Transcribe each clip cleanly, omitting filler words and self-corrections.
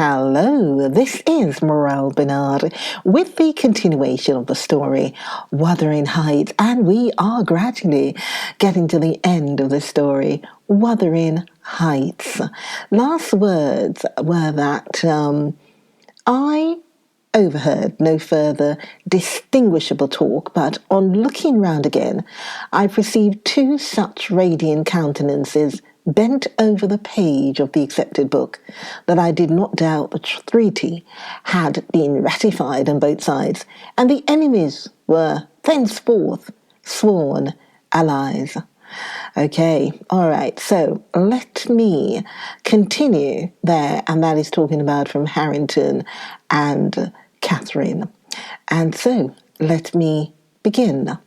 Hello, this is Morel Benard with the continuation of the story, Wuthering Heights, and we are gradually getting to the end of the story, Wuthering Heights. Last words were that I overheard no further distinguishable talk, but on looking round again, I perceived two such radiant countenances bent over the page of the accepted book, that I did not doubt the treaty had been ratified on both sides, and the enemies were thenceforth sworn allies. Okay, all right, so let me continue there, and that is talking about from Harrington and Catherine. And so let me begin.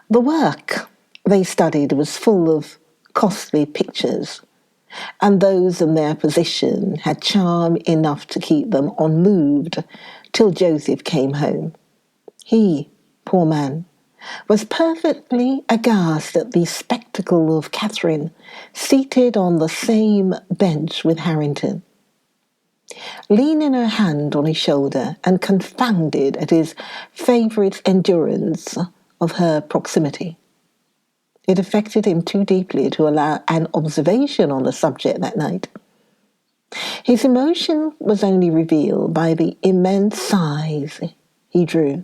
The work they studied was full of costly pictures, and those in their position had charm enough to keep them unmoved till Joseph came home. He, poor man, was perfectly aghast at the spectacle of Catherine seated on the same bench with Harrington, leaning her hand on his shoulder, and confounded at his favourite's endurance of her proximity. It affected him too deeply to allow an observation on the subject that night. His emotion was only revealed by the immense sighs he drew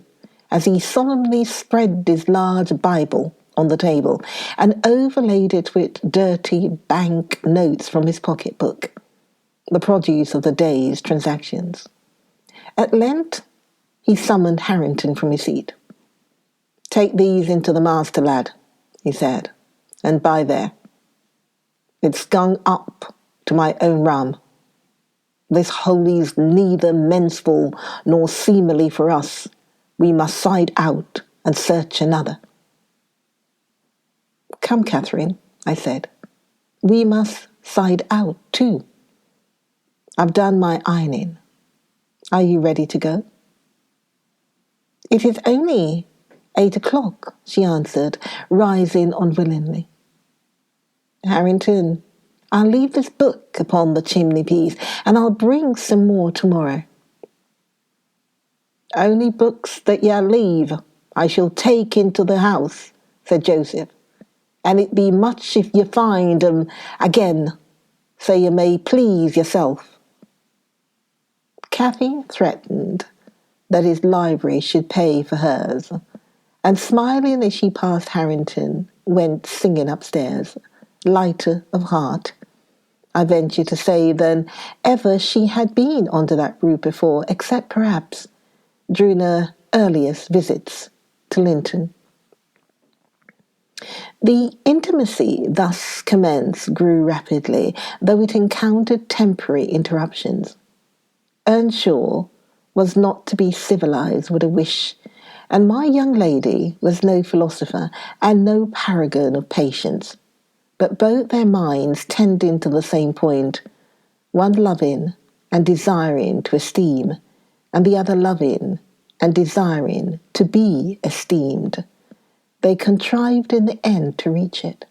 as he solemnly spread his large Bible on the table and overlaid it with dirty bank notes from his pocketbook, the produce of the day's transactions. At length, he summoned Harrington from his seat. "Take these into the master, lad," he said, "and bye there. It's gone up to my own rum. This holy's neither menseful nor seemly for us. We must side out and search another." "Come, Catherine," I said. "We must side out too. I've done my ironing. Are you ready to go?" "It is only 8 o'clock, she answered, rising unwillingly. "Harrington, I'll leave this book upon the chimney-piece, and I'll bring some more tomorrow." "Only books that you leave I shall take into the house," said Joseph, "and it be much if you find 'em again, so you may please yourself." Cathy threatened that his library should pay for hers, and smiling as she passed Harrington, went singing upstairs, lighter of heart, I venture to say, than ever she had been under that roof before, except perhaps during her earliest visits to Linton. The intimacy thus commenced grew rapidly, though it encountered temporary interruptions. Earnshaw was not to be civilized with a wish, and my young lady was no philosopher and no paragon of patience, but both their minds tending to the same point, one loving and desiring to esteem, and the other loving and desiring to be esteemed. They contrived in the end to reach it.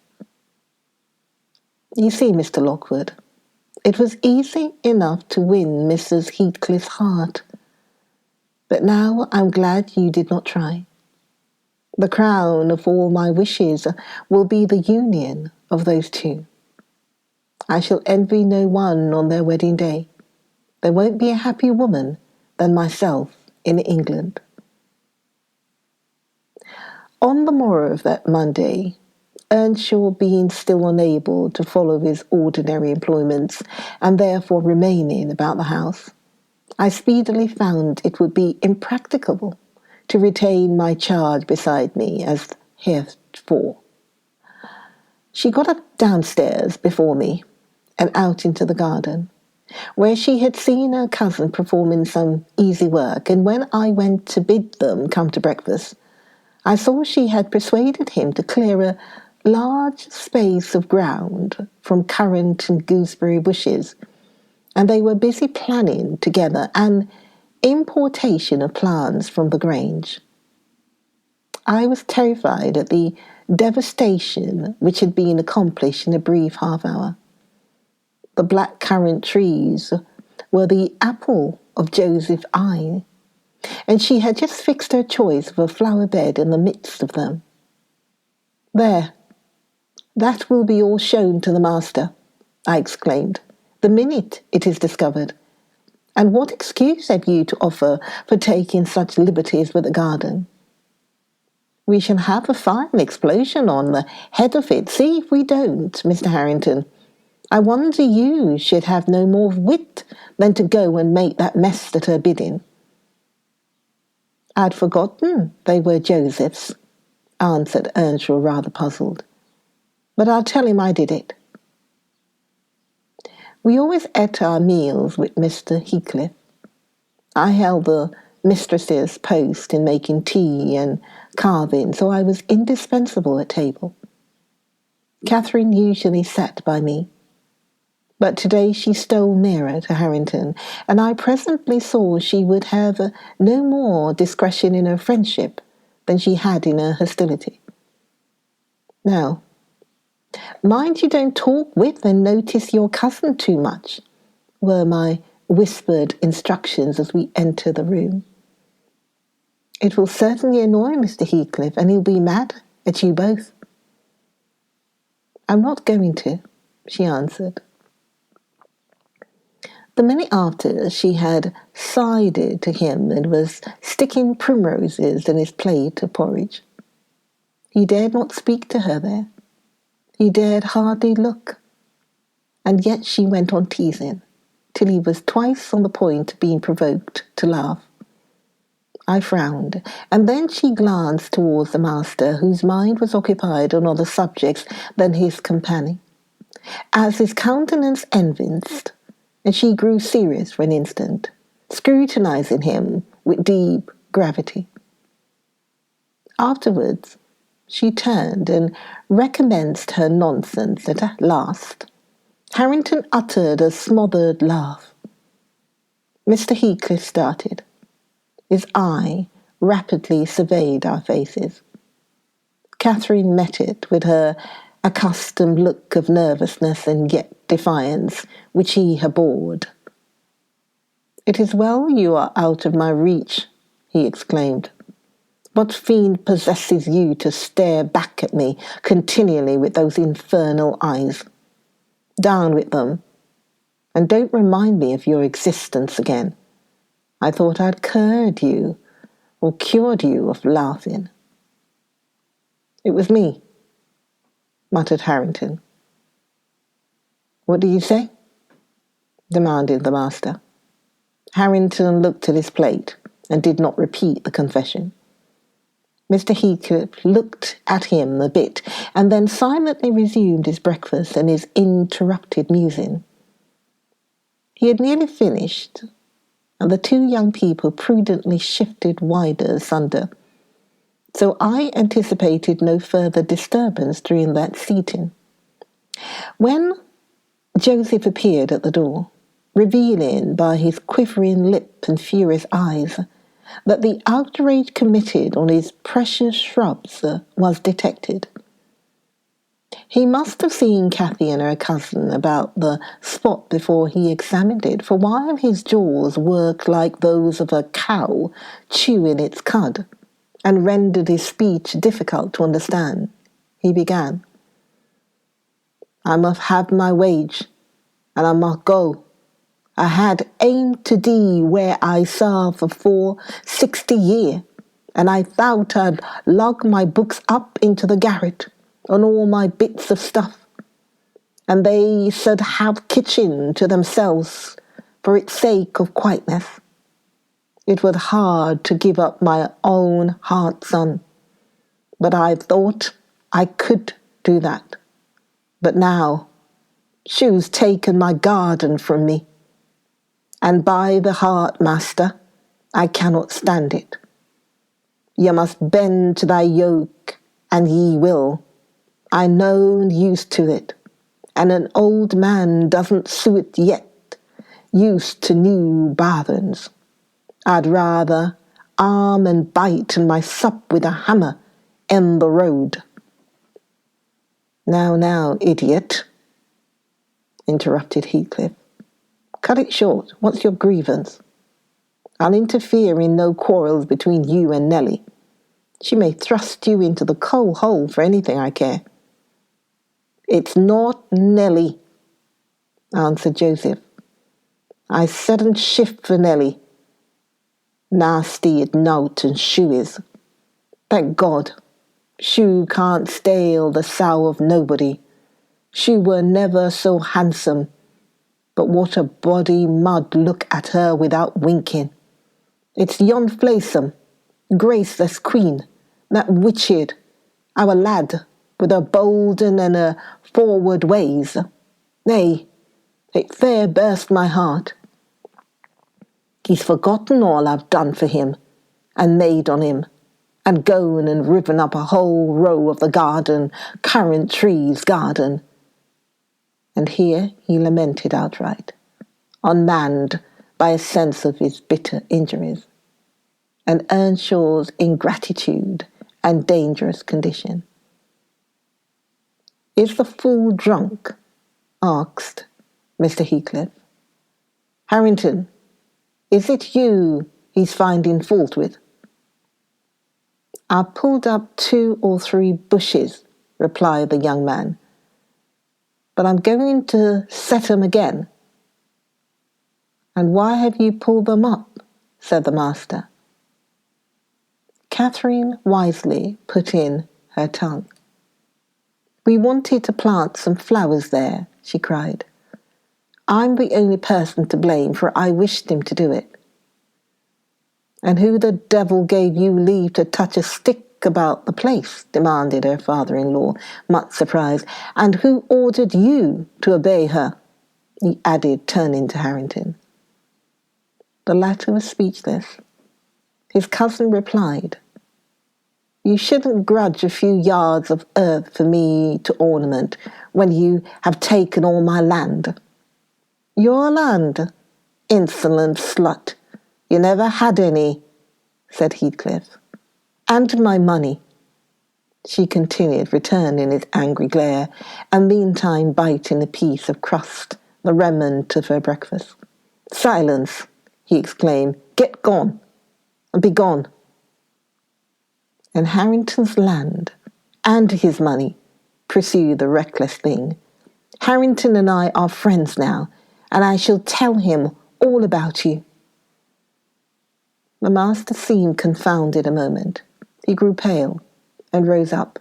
You see, Mr. Lockwood, it was easy enough to win Mrs. Heathcliff's heart, but now I'm glad you did not try. The crown of all my wishes will be the union of those two. I shall envy no one on their wedding day. There won't be a happier woman than myself in England. On the morrow of that Monday, Earnshaw being still unable to follow his ordinary employments, and therefore remaining about the house, I speedily found it would be impracticable to retain my charge beside me as heretofore. She got up downstairs before me and out into the garden, where she had seen her cousin performing some easy work, and when I went to bid them come to breakfast, I saw she had persuaded him to clear a large space of ground from currant and gooseberry bushes, and they were busy planning together an importation of plants from the Grange. I was terrified at the devastation which had been accomplished in a brief half hour. The black currant trees were the apple of Joseph's eye, and she had just fixed her choice of a flower bed in the midst of them. "There, that will be all shown to the master," I exclaimed, "the minute it is discovered. And what excuse have you to offer for taking such liberties with the garden? We shall have a fine explosion on the head of it. See if we don't, Mr. Harrington. I wonder you should have no more wit than to go and make that mess at her bidding." "I'd forgotten they were Joseph's," answered Earnshaw, rather puzzled. "But I'll tell him I did it." We always ate our meals with Mr. Heathcliff. I held the mistress's post in making tea and carving, so I was indispensable at table. Catherine usually sat by me, but today she stole nearer to Harrington, and I presently saw she would have no more discretion in her friendship than she had in her hostility. "Now, mind you don't talk with and notice your cousin too much," were my whispered instructions as we entered the room. "It will certainly annoy Mr. Heathcliff, and he'll be mad at you both." "I'm not going to," she answered. The minute after, she had sided to him and was sticking primroses in his plate of porridge. He dared not speak to her there. He dared hardly look. And yet she went on teasing, till he was twice on the point of being provoked to laugh. I frowned, and then she glanced towards the master, whose mind was occupied on other subjects than his companion. As his countenance evinced, and she grew serious for an instant, scrutinizing him with deep gravity. Afterwards, she turned and recommenced her nonsense, and at last Harrington uttered a smothered laugh. Mr. Heathcliff started. His eye rapidly surveyed our faces. Catherine met it with her accustomed look of nervousness and yet defiance, which he abhorred. "It is well you are out of my reach," he exclaimed. "What fiend possesses you to stare back at me continually with those infernal eyes? Down with them, and don't remind me of your existence again. I thought I'd cured you of laughing." "It was me," muttered Harrington. "What do you say?" demanded the master. Harrington looked at his plate and did not repeat the confession. Mr. Heathcliff looked at him a bit, and then silently resumed his breakfast and his interrupted musing. He had nearly finished, and the two young people prudently shifted wider asunder, so I anticipated no further disturbance during that seating. When Joseph appeared at the door, revealing by his quivering lip and furious eyes that the outrage committed on his precious shrubs was detected. He must have seen Cathy and her cousin about the spot before he examined it, for while his jaws worked like those of a cow chewing its cud, and rendered his speech difficult to understand, he began. "I must have my wage, and I must go. I had aimed to thee where I saw for 460 year, and I thought I'd log my books up into the garret, and all my bits of stuff, and they should have kitchen to themselves for its sake of quietness. It was hard to give up my own heart's son, but I thought I could do that. But now she's taken my garden from me, and by the heart, master, I cannot stand it. You must bend to thy yoke, and ye will. I know used to it, and an old man doesn't suit yet, used to new bargains. I'd rather arm and bite my sup with a hammer in the road." "Now, idiot," interrupted Heathcliff, Cut it short. What's your grievance? I'll interfere in no quarrels between you and Nellie. She may thrust you into the coal hole for anything I care. It's not Nellie, answered Joseph. I sedn't shift for Nellie. Nasty it nout and shoe is. Thank God, shoe can't stale the sow of nobody. She were never so handsome, but what a body mud look at her without winking. It's yon flaysome, graceless queen, that witched, our lad, with her bolden and her forward ways. Nay, it fair burst my heart. He's forgotten all I've done for him, and made on him, and gone and riven up a whole row of the garden, currant trees garden. And here he lamented outright, unmanned by a sense of his bitter injuries, and Earnshaw's ingratitude and dangerous condition. Is the fool drunk? Asked Mr. Heathcliff. Harrington, is it you he's finding fault with? I pulled up 2 or 3 bushes, replied the young man, but I'm going to set 'em again. And why have you pulled them up? Said the master. Catherine wisely put in her tongue. We wanted to plant some flowers there, she cried. I'm the only person to blame, for I wished him to do it. And who the devil gave you leave to touch a stick about the place? Demanded her father-in-law, much surprised. And who ordered you to obey her? He added, turning to Harrington. The latter was speechless. His cousin replied, You shouldn't grudge a few yards of earth for me to ornament when you have taken all my land. Your land? Insolent slut! You never had any, said Heathcliff. And my money, she continued, returning his angry glare, and meantime biting a piece of crust, the remnant of her breakfast. Silence, he exclaimed. Get gone, and be gone. And Harrington's land, and his money, pursued the reckless thing. Harrington and I are friends now, and I shall tell him all about you. The master seemed confounded a moment. He grew pale and rose up,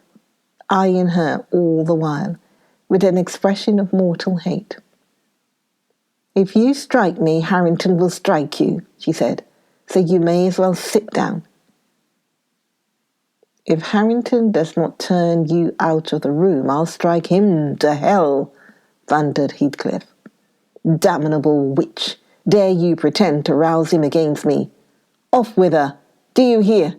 eyeing her all the while with an expression of mortal hate. If you strike me, Harrington will strike you, she said, so you may as well sit down. If Harrington does not turn you out of the room, I'll strike him to hell, thundered Heathcliff. Damnable witch, dare you pretend to rouse him against me? Off with her, do you hear?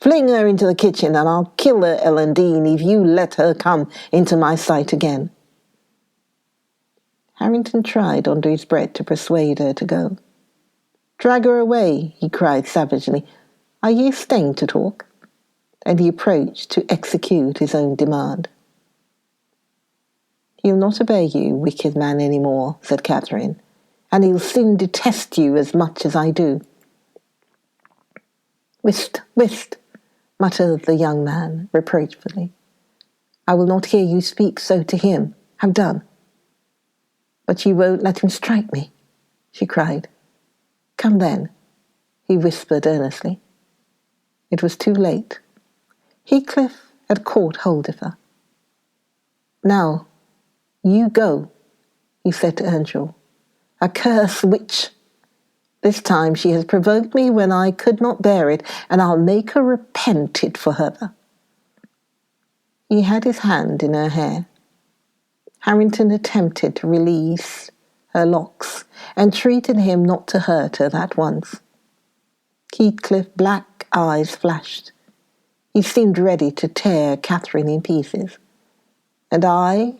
Fling her into the kitchen, and I'll kill her, Elendine, if you let her come into my sight again. Harrington tried under his breath to persuade her to go. Drag her away, he cried savagely. Are you staying to talk? And he approached to execute his own demand. He'll not obey you, wicked man, any more, said Catherine, and he'll soon detest you as much as I do. Whist, whist, muttered the young man reproachfully. I will not hear you speak so to him. Have done. But you won't let him strike me, she cried. Come then, he whispered earnestly. It was too late. Heathcliff had caught hold of her. Now, you go, he said to Earnshaw. Accursed witch! This time she has provoked me when I could not bear it, and I'll make her repent it for her. He had his hand in her hair. Harrington attempted to release her locks, and treated him not to hurt her that once. Heathcliff's black eyes flashed. He seemed ready to tear Catherine in pieces. And I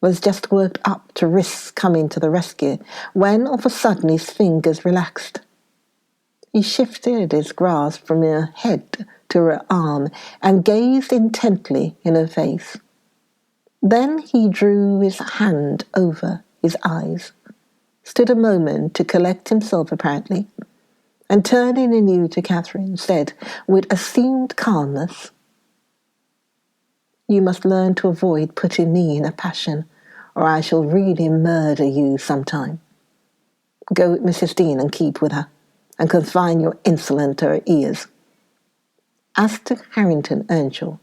was just worked up to risk coming to the rescue, when of a sudden his fingers relaxed. He shifted his grasp from her head to her arm, and gazed intently in her face. Then he drew his hand over his eyes, stood a moment to collect himself apparently, and turning anew to Catherine, said with assumed calmness, "You must learn to avoid putting me in a passion, or I shall really murder you sometime. Go with Mrs. Dean and keep with her, and confine your insolence to her ears. As to Harrington Earnshaw,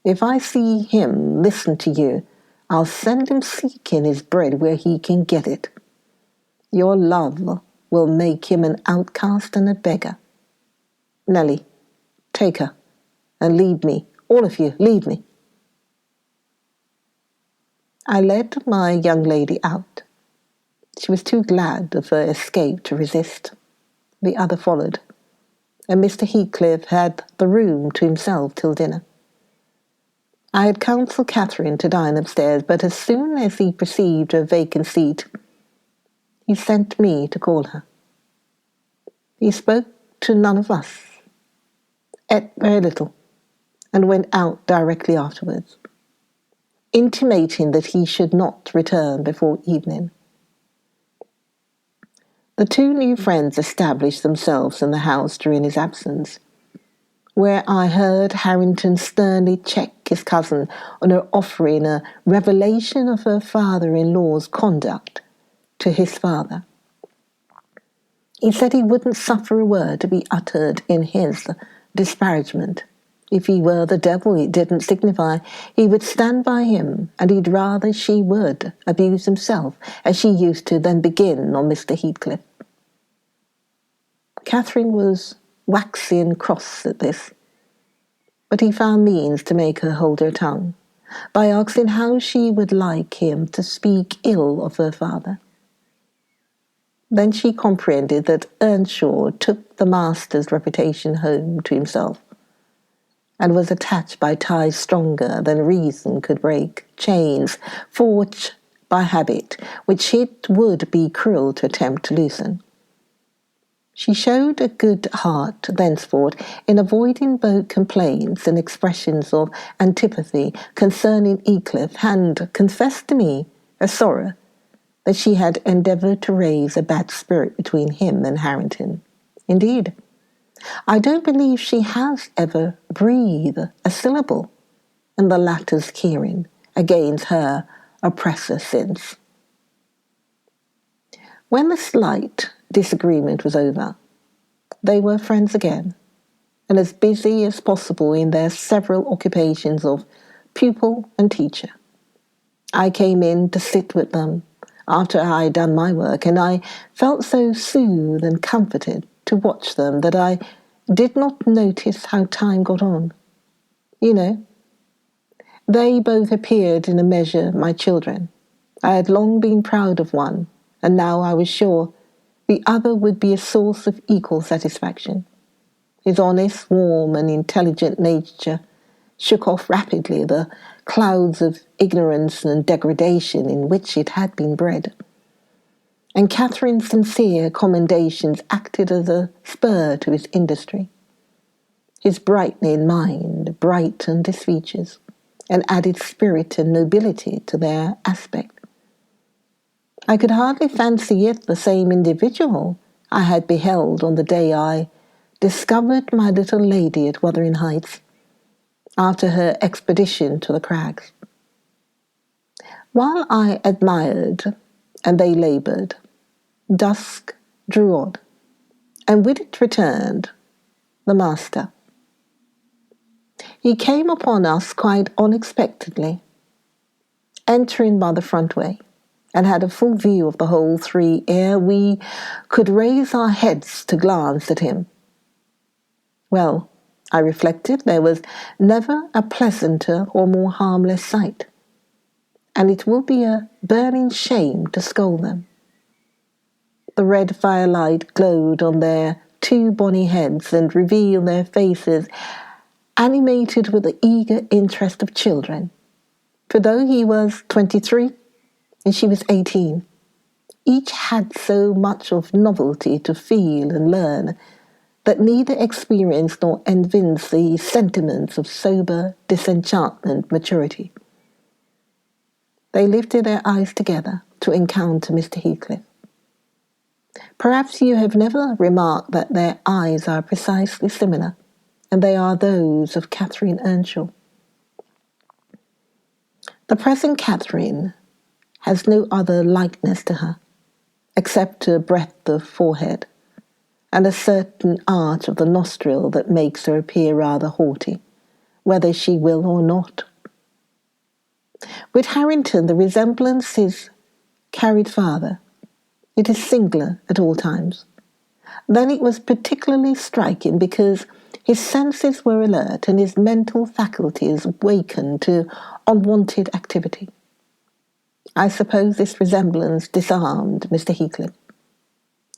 if I see him listen to you, I'll send him seeking his bread where he can get it. Your love will make him an outcast and a beggar. Nellie, take her, and leave me. All of you, leave me." I led my young lady out. She was too glad of her escape to resist. The other followed, and Mr. Heathcliff had the room to himself till dinner. I had counselled Catherine to dine upstairs, but as soon as he perceived a vacant seat, he sent me to call her. He spoke to none of us, ate very little, and went out directly afterwards, intimating that he should not return before evening. The two new friends established themselves in the house during his absence, where I heard Harrington sternly check his cousin on her offering a revelation of her father-in-law's conduct to his father. He said he wouldn't suffer a word to be uttered in his disparagement. If he were the devil, it didn't signify. He would stand by him, and he'd rather she would abuse himself, as she used to, than begin on Mr. Heathcliff. Catherine was waxing cross at this, but he found means to make her hold her tongue, by asking how she would like him to speak ill of her father. Then she comprehended that Earnshaw took the master's reputation home to himself, and was attached by ties stronger than reason could break, chains forged by habit, which it would be cruel to attempt to loosen. She showed a good heart thenceforth in avoiding both complaints and expressions of antipathy concerning Heathcliff, and confessed to me a sorrow that she had endeavoured to raise a bad spirit between him and Harrington. Indeed, I don't believe she has ever breathed a syllable in the latter's hearing against her oppressor since. When the slight disagreement was over, they were friends again, and as busy as possible in their several occupations of pupil and teacher. I came in to sit with them after I had done my work, and I felt so soothed and comforted to watch them that I did not notice how time got on. You know, they both appeared in a measure my children. I had long been proud of one, and now I was sure the other would be a source of equal satisfaction. His honest, warm, and intelligent nature shook off rapidly the clouds of ignorance and degradation in which it had been bred. And Catherine's sincere commendations acted as a spur to his industry. His brightening mind brightened his features, and added spirit and nobility to their aspect. I could hardly fancy it the same individual I had beheld on the day I discovered my little lady at Wuthering Heights, after her expedition to the crags. While I admired and they laboured, dusk drew on, and with it returned the master. He came upon us quite unexpectedly, entering by the front way, and had a full view of the whole three ere we could raise our heads to glance at him. Well, I reflected, there was never a pleasanter or more harmless sight, and it will be a burning shame to scold them. The red firelight glowed on their two bonny heads and revealed their faces animated with the eager interest of children. For though he was 23 and she was 18, each had so much of novelty to feel and learn that neither experienced nor evinced the sentiments of sober disenchantment maturity. They lifted their eyes together to encounter Mr. Heathcliff, Perhaps you have never remarked that their eyes are precisely similar, and they are those of Catherine Earnshaw. The present Catherine has no other likeness to her, except a breadth of forehead, and a certain arch of the nostril that makes her appear rather haughty, whether she will or not. With Harrington, the resemblance is carried farther. It is singular at all times. Then it was particularly striking because his senses were alert and his mental faculties wakened to unwonted activity. I suppose this resemblance disarmed Mr. Heathcliff.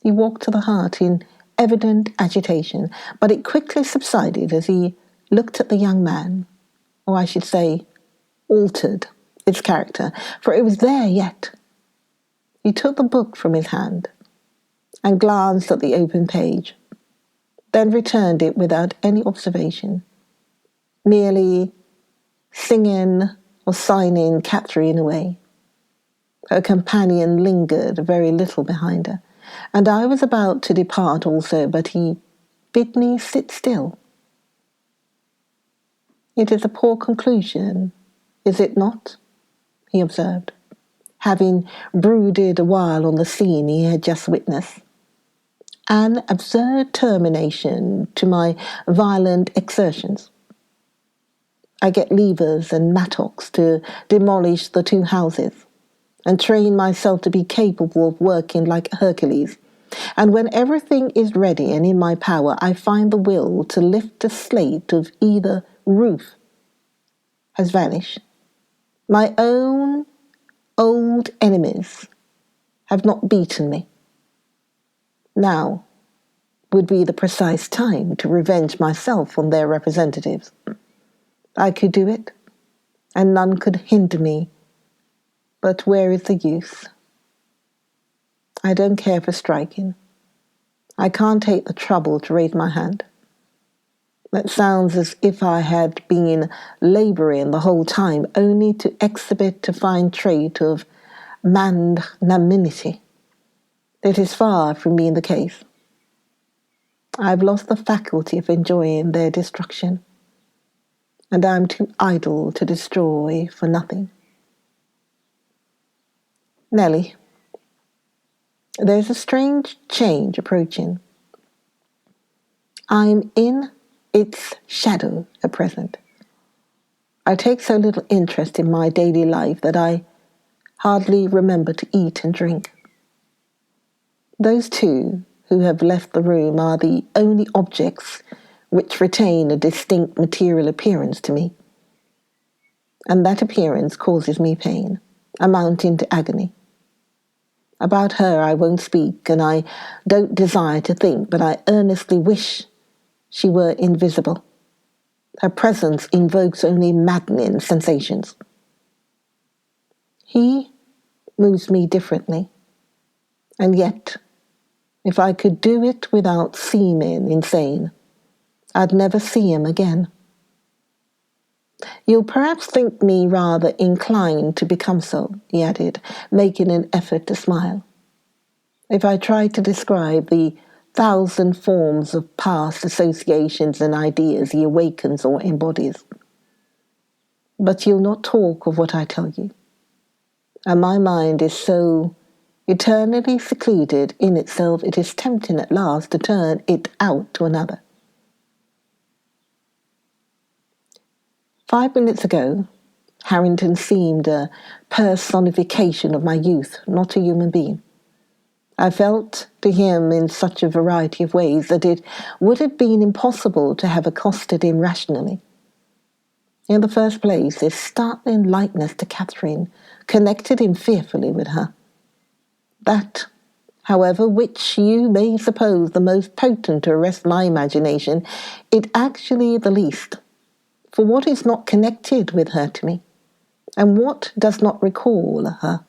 He walked to the heart in evident agitation, but it quickly subsided as he looked at the young man, or I should say, altered its character, for it was there yet. He took the book from his hand and glanced at the open page, then returned it without any observation, merely singing or signing Catherine away. Her companion lingered very little behind her, and I was about to depart also, but he bid me sit still. "It is a poor conclusion, is it not?" he observed, having brooded a while on the scene he had just witnessed. "An absurd termination to my violent exertions. I get levers and mattocks to demolish the two houses, and train myself to be capable of working like Hercules. And when everything is ready and in my power, I find the will to lift a slate of either roof has vanished. My own old enemies have not beaten me. Now would be the precise time to revenge myself on their representatives. I could do it, and none could hinder me. But where is the use? I don't care for striking. I can't take the trouble to raise my hand. That sounds as if I had been labouring the whole time only to exhibit a fine trait of magnanimity. It is far from being the case. I've lost the faculty of enjoying their destruction, and I am too idle to destroy for nothing. Nellie, there's a strange change approaching. I'm in its shadow at present. I take so little interest in my daily life that I hardly remember to eat and drink. Those two who have left the room are the only objects which retain a distinct material appearance to me, and that appearance causes me pain, amounting to agony. About her I won't speak, and I don't desire to think, but I earnestly wish she were invisible. Her presence invokes only maddening sensations. He moves me differently, and yet, if I could do it without seeming insane, I'd never see him again. You'll perhaps think me rather inclined to become so, he added, making an effort to smile, if I tried to describe the 1,000 forms of past associations and ideas he awakens or embodies. But you'll not talk of what I tell you, and my mind is so eternally secluded in itself, it is tempting at last to turn it out to another. 5 minutes ago, Harrington seemed a personification of my youth, not a human being. I felt to him in such a variety of ways that it would have been impossible to have accosted him rationally. In the first place, his startling likeness to Catherine connected him fearfully with her. That, however, which you may suppose the most potent to arrest my imagination, it actually the least. For what is not connected with her to me, and what does not recall her?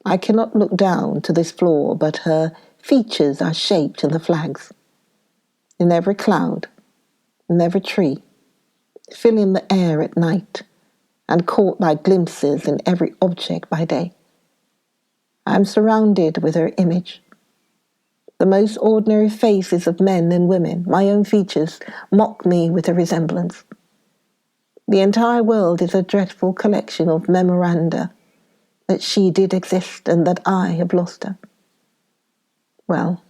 I cannot look down to this floor, but her features are shaped in the flags, in every cloud, in every tree, filling the air at night, and caught by glimpses in every object by day. I am surrounded with her image, The most ordinary faces of men and women, my own features, mock me with a resemblance. The entire world is a dreadful collection of memoranda that she did exist and that I have lost her. Well,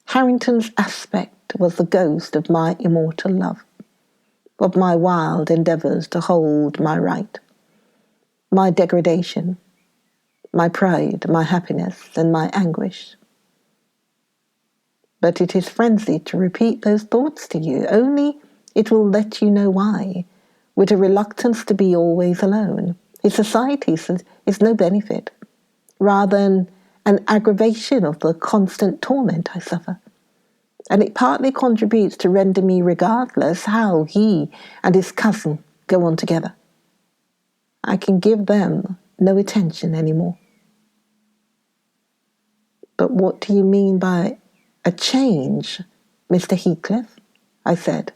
Harrington's aspect was the ghost of my immortal love, of my wild endeavours to hold my right, my degradation, my pride, my happiness, and my anguish. But it is frenzy to repeat those thoughts to you, only it will let you know why, with a reluctance to be always alone. His society is no benefit, rather an aggravation of the constant torment I suffer. And it partly contributes to render me regardless how he and his cousin go on together. I can give them no attention anymore. But what do you mean by a change, Mr. Heathcliff? I said,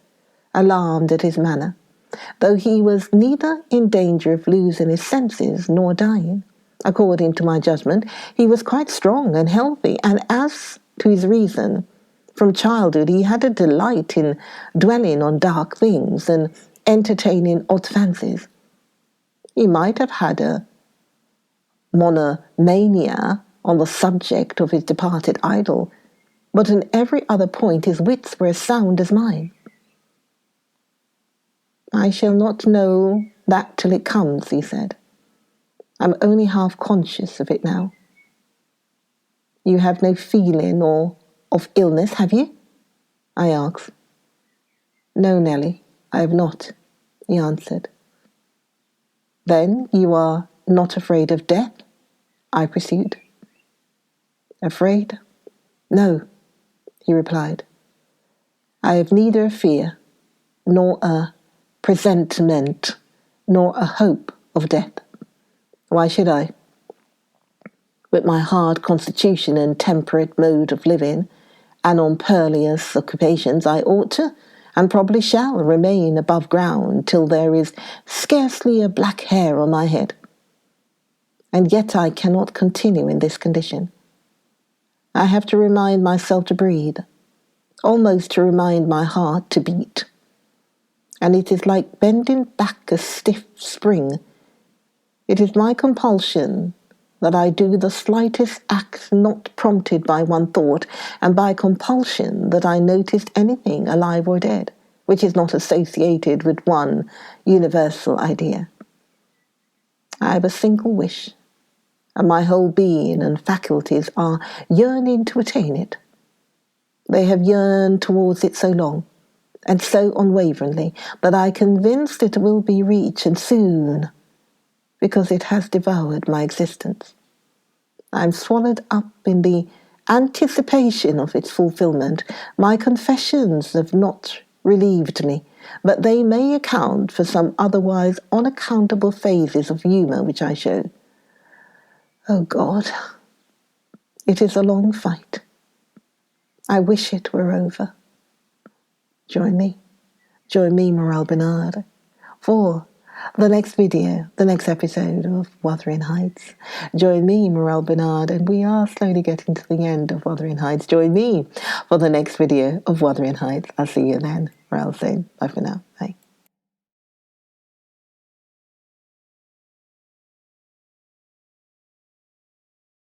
alarmed at his manner, though he was neither in danger of losing his senses nor dying. According to my judgment, he was quite strong and healthy, and as to his reason, from childhood he had a delight in dwelling on dark things and entertaining odd fancies. He might have had a monomania on the subject of his departed idol, but in every other point his wits were as sound as mine. I shall not know that till it comes, he said. I'm only half conscious of it now. You have no feeling of illness, have you? I asked. No, Nelly, I have not, he answered. Then you are not afraid of death? I pursued. Afraid? No, he replied. I have neither a fear, nor a presentiment, nor a hope of death. Why should I? With my hard constitution and temperate mode of living, and on perilous occupations, I ought to, and probably shall, remain above ground till there is scarcely a black hair on my head. And yet I cannot continue in this condition. I have to remind myself to breathe, almost to remind my heart to beat. And it is like bending back a stiff spring. It is my compulsion that I do the slightest act not prompted by one thought, and by compulsion that I noticed anything alive or dead, which is not associated with one universal idea. I have a single wish, and my whole being and faculties are yearning to attain it. They have yearned towards it so long, and so unwaveringly, that I am convinced it will be reached, and soon, because it has devoured my existence. I am swallowed up in the anticipation of its fulfillment. My confessions have not relieved me, but they may account for some otherwise unaccountable phases of humour which I show. Oh God, it is a long fight. I wish it were over. Join me, Morel Benard, for the next video, the next episode of Wuthering Heights. Join me, Morel Benard, and we are slowly getting to the end of Wuthering Heights. Join me for the next video of Wuthering Heights. I'll see you then, real soon. Bye for now. Bye.